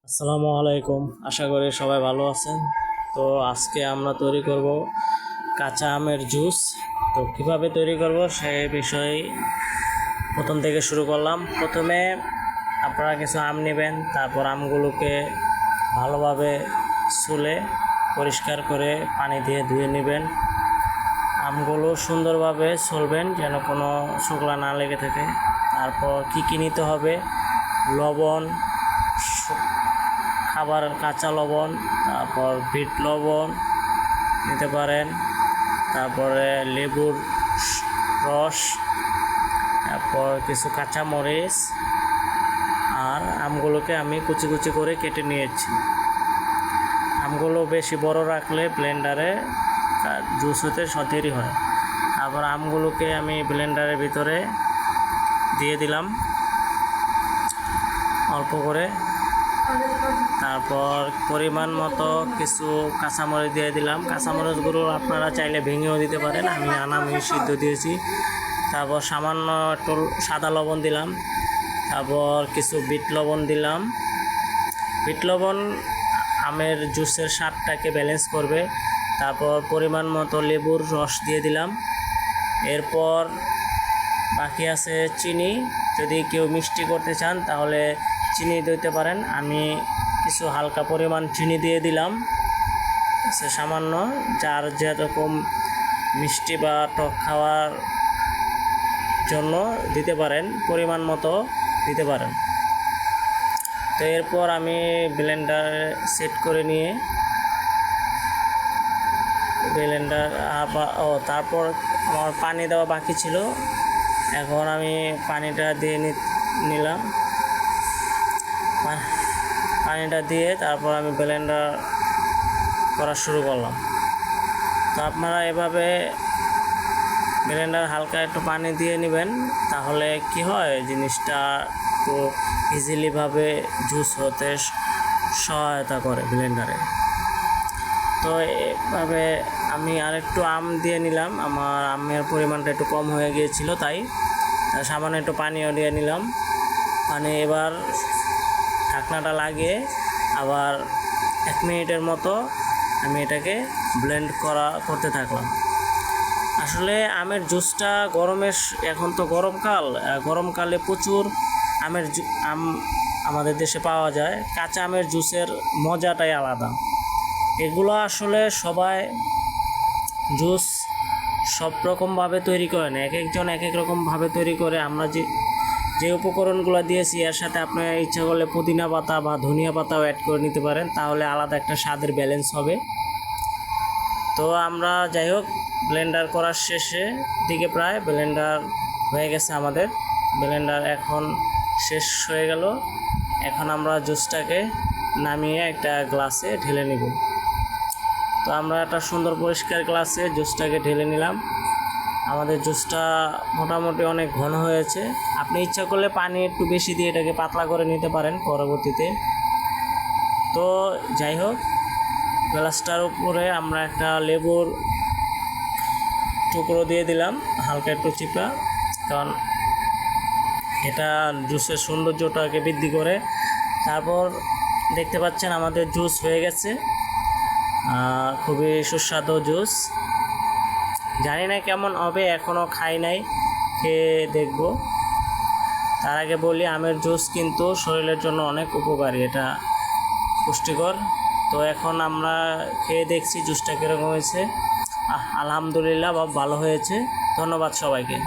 আসসালামু আলাইকুম। আশা করি সবাই ভালো আছেন। তো আজকে আমরা তৈরি করব কাঁচা আমের জুস। তো কিভাবে তৈরি করব সেই বিষয়ে প্রথম থেকে শুরু করলাম। প্রথমে আপনারা কিছু আম নেবেন, তারপর আমগুলোকে ভালোভাবে ছুলে পরিষ্কার করে পানি দিয়ে ধুয়ে নেবেন। আমগুলো সুন্দরভাবে ছুলবেন যেন কোনো শুকলা না লেগে থাকে। তারপর কী নিতে হবে: লবণ, খাবার কাঁচা লবণ, তারপর বিট লবণ নিতে পারেন, তারপরে লেবুর রস, তারপর কিছু কাঁচা মরিচ, আর আমগুলোকে আমি কুচি কুচি করে কেটে নিয়েছি। আমগুলো বেশি বড় রাখলে ব্লেন্ডারে জুস হতে দেরি হয়। তারপর আমগুলোকে আমি ব্লেন্ডারের ভিতরে দিয়ে দিলাম অল্প করে। তারপর পরিমাণ মতো কিছু কাঁচামরিচ দিয়ে দিলাম। কাঁচামরিচগুলো আপনারা চাইলে ভেঙেও দিতে পারেন, আমি আনামি সিদ্ধ দিয়েছি। তারপর সামান্য একটু সাদা লবণ দিলাম, তারপর কিছু বিট লবণ দিলাম। বিট লবণ আমের জুসের স্বাদটাকে ব্যালেন্স করবে। তারপর পরিমাণ মতো লেবুর রস দিয়ে দিলাম। এরপর বাকি আছে চিনি। যদি কেউ মিষ্টি করতে চান তাহলে চিনি দিতে পারেন। আমি কিছু হালকা পরিমাণ চিনি দিয়ে দিলাম, সামান্য, যার যেরকম মিষ্টি বা টক খাওয়ার জন্য দিতে পারেন, পরিমাণ মতো দিতে পারেন। তো এরপর আমি ব্লেন্ডার সেট করে নিয়ে তারপর আমার পানি দেওয়া বাকি ছিল। এখন আমি পানিটা দিয়ে নিলাম। পানিটা দিয়ে তারপর আমি ব্লেন্ডার করা শুরু করলাম। তো আপনারা এভাবে ব্লেন্ডার হালকা একটু পানি দিয়ে নেবেন, তাহলে কি হয়, জিনিসটা একটু ইজিলিভাবে জুস হতে সহায়তা করে ব্লেন্ডারে। তো এভাবে আমি আরেকটু আম দিয়ে নিলাম। আমার আমের পরিমাণটা একটু কম হয়ে গিয়েছিল, তাই সামান্য একটু পানিও দিয়ে নিলাম। এবার ঢাকনাটা লাগিয়ে আবার 1 মিনিটের মতো আমি এটাকে ব্লেন্ড করতে থাকলাম। আসলে আমের জুসটা এখন তো গরমকালে প্রচুর আম আমাদের দেশে পাওয়া যায়। কাঁচা আমের জুসের মজাটাই আলাদা। এগুলো আসলে সবাই জুস সব রকমভাবে তৈরি করে না, এক একজন এক এক রকমভাবে তৈরি করে। আমরা যে উপকরণগুলো দিয়েছি এর সাথে আপনি ইচ্ছা করলে পুদিনা পাতা বা ধনিয়া পাতাও অ্যাড করে নিতে পারেন, তাহলে আলাদা একটা স্বাদের ব্যালেন্স হবে। তো আমরা যাই হোক, ব্লেন্ডার করার শেষে দিকে প্রায় ব্লেন্ডার হয়ে গেছে আমাদের। ব্লেন্ডার এখন শেষ হয়ে গেল। এখন আমরা জুসটাকে নামিয়ে একটা গ্লাসে ঢেলে নেব। তো আমরা একটা সুন্দর পরিষ্কার গ্লাসে জুসটাকে ঢেলে নিলাম। আমাদের জুসটা মোটামুটি অনেক ঘন হয়েছে। আপনি ইচ্ছা করলে পানি একটু বেশি দিয়ে এটাকে পাতলা করে নিতে পারেন পরবর্তীতে। তো যাই হোক, গ্লাসটার উপরে আমরা একটা লেবুর টুকরো দিয়ে দিলাম, হালকা একটু চিপা, কারণ এটা জুসের সৌন্দর্যটাকে বৃদ্ধি করে। তারপর দেখতে পাচ্ছেন আমাদের জুস হয়ে গেছে, খুবই সুস্বাদু জুস। জানি না কেমন হবে, এখনও খাই নাই, খেয়ে দেখব। তার আগে বলি, আমের জুস কিন্তু শরীরের জন্য অনেক উপকারী, এটা পুষ্টিকর। তো এখন আমরা খেয়ে দেখছি জুসটা কীরকম হয়েছে। আলহামদুলিল্লাহ, ভালো হয়েছে। ধন্যবাদ সবাইকে।